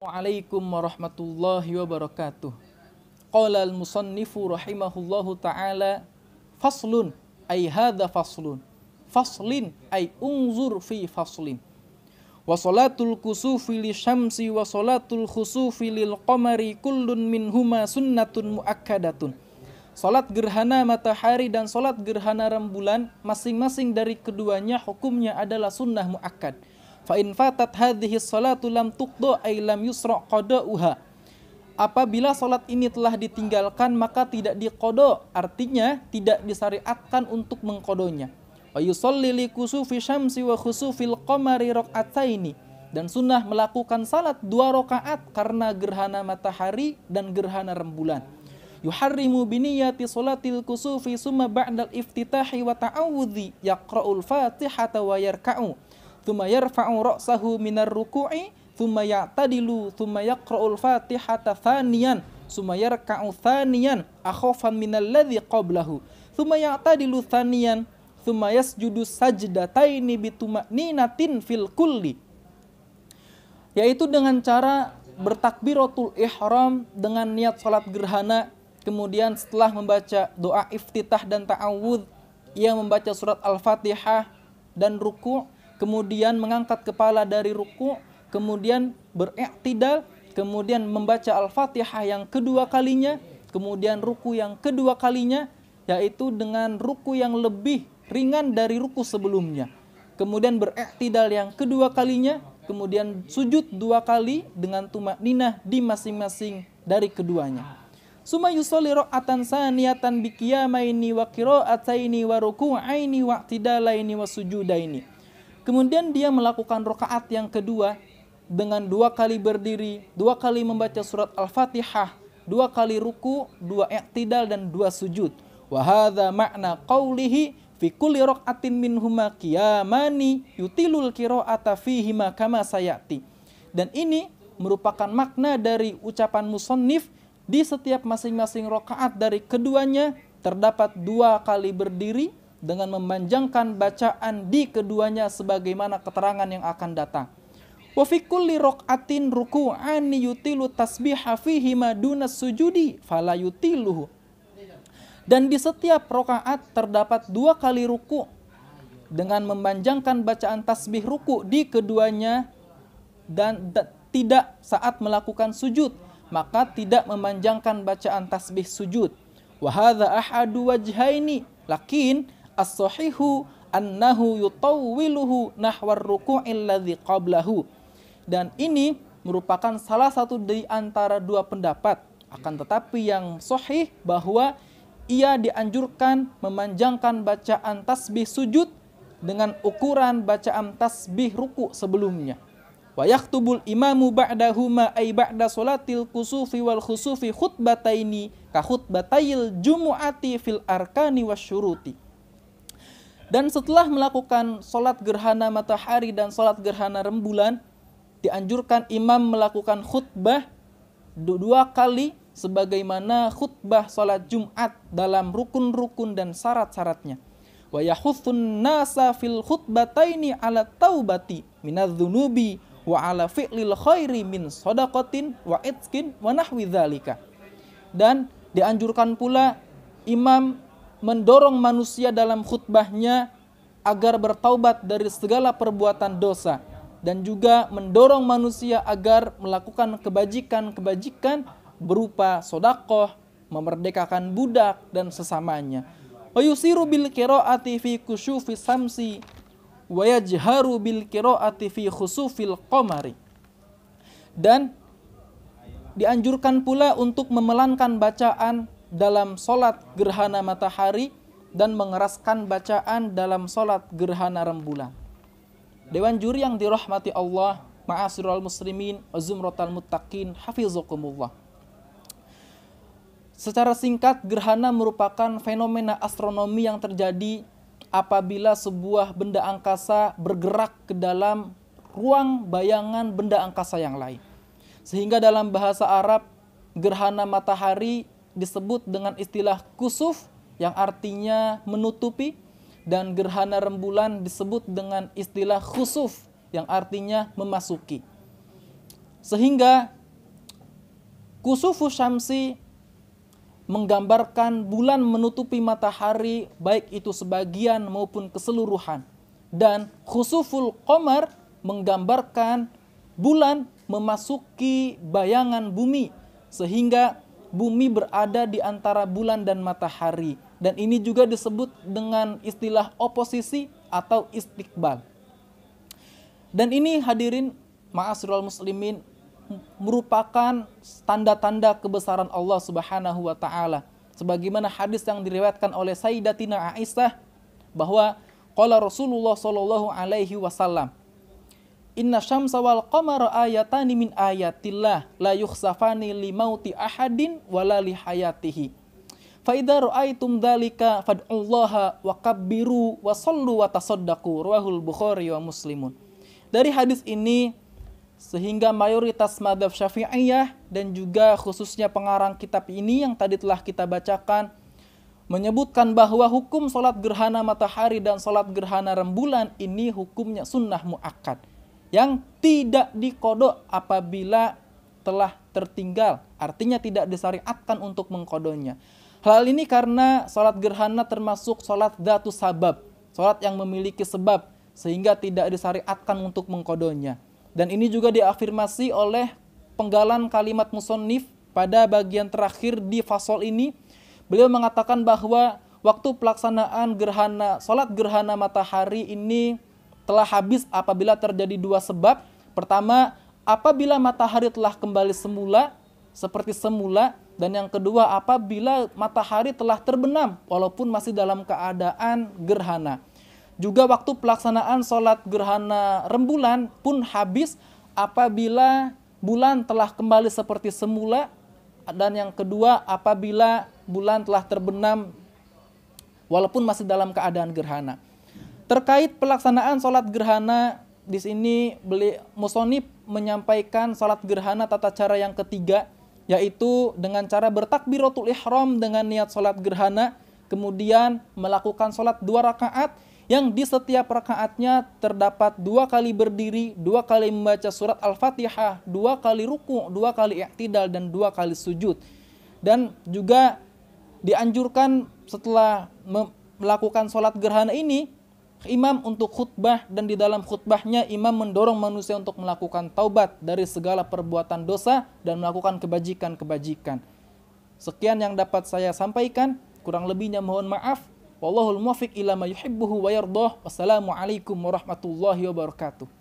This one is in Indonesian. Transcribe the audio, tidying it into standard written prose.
Waalaikumsalam warahmatullahi wabarakatuh. Qala al-musannifu rahimahullahu ta'ala faslun ay hadha faslun. Faslin ay unzur fi faslin. Wa salatul kusufi li syamsi wa salatul khusufi lil qamari kullun minhuma sunnatun muakkadatun. Salat gerhana matahari dan salat gerhana rembulan masing-masing dari keduanya hukumnya adalah sunnah muakkad. Fa in fatat hadhihi salatu lam tuqda ay lam yusra qada'uha. Apabila salat ini telah ditinggalkan maka tidak diqada, artinya tidak disyariatkan untuk mengqadonya. Wa yusalli li kusufi syamsi wa khusufil qamari rakaataini, dan sunnah melakukan salat 2 rakaat karena gerhana matahari dan gerhana rembulan. Yuharrimu biniyati salatil kusufi summa ba'dal iftitahi wa ta'awudhi yaqra'ul fatihata wa yarka'u thumma yarfa'u ra'sahu minar ruku'i thumma ya'tadilu thumma yaqra'ul fatihata thaniyan thumma yarka'u thaniyan akhafan minal ladzi qablahu thumma ya'tadilu thaniyan thumma yasjudu sajdataini bituma'ninatin fil kulli, yaitu dengan cara bertakbiratul ihram dengan niat salat gerhana, kemudian setelah membaca doa iftitah dan ta'awudz ia membaca surat Al-Fatihah dan ruku', kemudian mengangkat kepala dari ruku', kemudian beriktidal, kemudian membaca Al-Fatihah yang kedua kalinya, kemudian ruku' yang kedua kalinya, yaitu dengan ruku' yang lebih ringan dari ruku' sebelumnya. Kemudian beriktidal yang kedua kalinya, kemudian sujud 2 kali dengan tumakninah di masing-masing dari keduanya. Suma yusolli ra'atan saniyatan biqiyamaini wa qira'ataini wa ruku'aini wa i'tidalaini wa sujudaini. Kemudian dia melakukan rakaat yang kedua dengan 2 kali berdiri, 2 kali membaca surat Al-Fatihah, 2 kali ruku', 2 i'tidal dan 2 sujud. Wa hadza ma'na qaulihi fi kulli raka'atin minhuma qiyamani yutilul qira'ata fihima kama sayati. Dan ini merupakan makna dari ucapan musannif, di setiap masing-masing rakaat dari keduanya terdapat 2 kali berdiri dengan memanjangkan bacaan di keduanya sebagaimana keterangan yang akan datang. Wa fi kulli raka'atin ruku'ani yutilu tasbiha fihi ma dunas sujudi fala yutiluhu. Dan di setiap rakaat terdapat 2 kali ruku' dengan memanjangkan bacaan tasbih ruku' di keduanya dan tidak saat melakukan sujud, maka tidak memanjangkan bacaan tasbih sujud. Wa hadza ahadu wajhaini lakin as-sahihu annahu yutawwiluhu nahwar ruku'il ladzi qablahu. Dan ini merupakan salah satu dari antara 2 pendapat. Akan tetapi yang sahih bahwa ia dianjurkan memanjangkan bacaan tasbih sujud dengan ukuran bacaan tasbih ruku' sebelumnya. Wa yaktubul imamu ba'dahuma ay ba'da salatil kusufi wal khusufi khutbataini ka khutbatayil jumu'ati fil arkani wasyuruti. Dan setelah melakukan salat gerhana matahari dan salat gerhana rembulan, dianjurkan imam melakukan khutbah 2 kali sebagaimana khutbah salat Jumat dalam rukun-rukun dan syarat-syaratnya. Wa yahuthun nasa fil khutbataini ala taubati minadz-dzunubi wa ala fi'lil khairi min shadaqatin wa itqin wa nahwi dzalika. Dan dianjurkan pula imam mendorong manusia dalam khutbahnya agar bertaubat dari segala perbuatan dosa, dan juga mendorong manusia agar melakukan kebajikan-kebajikan berupa sedekah, memerdekakan budak dan sesamanya. Wa yusiru bil qiraati fi kusyufi samsi wa yajharu bil qiraati fi khusufil qamari. Dan dianjurkan pula untuk memelankan bacaan dalam salat gerhana matahari dan mengeraskan bacaan dalam salat gerhana rembulan. Dewan juri yang dirahmati Allah, ma'asyiral muslimin wa zumratal muttaqin, hafizakumullah. Secara singkat, gerhana merupakan fenomena astronomi yang terjadi apabila sebuah benda angkasa bergerak ke dalam ruang bayangan benda angkasa yang lain. Sehingga dalam bahasa Arab, gerhana matahari disebut dengan istilah kusuf yang artinya menutupi, dan gerhana rembulan disebut dengan istilah khusuf yang artinya memasuki. Sehingga kusufu syamsi menggambarkan bulan menutupi matahari, baik itu sebagian maupun keseluruhan. Dan khusuful qamar menggambarkan bulan memasuki bayangan bumi, sehingga bumi berada di antara bulan dan matahari. Dan ini juga disebut dengan istilah oposisi atau istiqbal. Dan ini hadirin ma'asyiral muslimin merupakan tanda-tanda kebesaran Allah Subhanahu wa taala. Sebagaimana hadis yang diriwayatkan oleh Sayyidatina Aisyah bahwa qala Rasulullah sallallahu alaihi wasallam, "Inna syamsa wal qamara ayatani min ayatillah la yukhsafani li mauti ahadin wala li hayatihi. Fa idza ra'aitum dzalika fad'ullaha wa kabbiru wa shallu wa tasaddaqu." Rawahul Bukhari wa Muslimun. Dari hadis ini sehingga mayoritas mazhab Syafi'iyah dan juga khususnya pengarang kitab ini yang tadi telah kita bacakan menyebutkan bahwa hukum sholat gerhana matahari dan sholat gerhana rembulan ini hukumnya sunnah muakkad yang tidak dikodok apabila telah tertinggal, artinya tidak disyariatkan untuk mengkodonya. Hal ini karena sholat gerhana termasuk sholat dzatu sabab, sholat yang memiliki sebab, sehingga tidak disyariatkan untuk mengkodonya. Dan ini juga diafirmasi oleh penggalan kalimat musannif pada bagian terakhir di fasal ini. Beliau mengatakan bahwa waktu pelaksanaan sholat gerhana matahari ini telah habis apabila terjadi dua sebab. Pertama, apabila matahari telah kembali semula, seperti semula. Dan yang kedua, apabila matahari telah terbenam walaupun masih dalam keadaan gerhana. Juga waktu pelaksanaan sholat gerhana rembulan pun habis apabila bulan telah kembali seperti semula. Dan yang kedua, apabila bulan telah terbenam walaupun masih dalam keadaan gerhana. Terkait pelaksanaan sholat gerhana, di sini musonib menyampaikan sholat gerhana tata cara yang ketiga, yaitu dengan cara bertakbiratul ihram dengan niat sholat gerhana, kemudian melakukan sholat 2 rakaat, yang di setiap rakaatnya terdapat 2 kali berdiri, 2 kali membaca surat Al-Fatihah, 2 kali ruku', 2 kali i'tidal, dan 2 kali sujud. Dan juga dianjurkan setelah melakukan sholat gerhana ini, imam untuk khutbah, dan di dalam khutbahnya imam mendorong manusia untuk melakukan taubat dari segala perbuatan dosa dan melakukan kebajikan-kebajikan. Sekian yang dapat saya sampaikan, kurang lebihnya mohon maaf. Wallahul muwaffiq ila ma yuhibbuhu wa yardhah. Wassalamualaikum warahmatullahi wabarakatuh.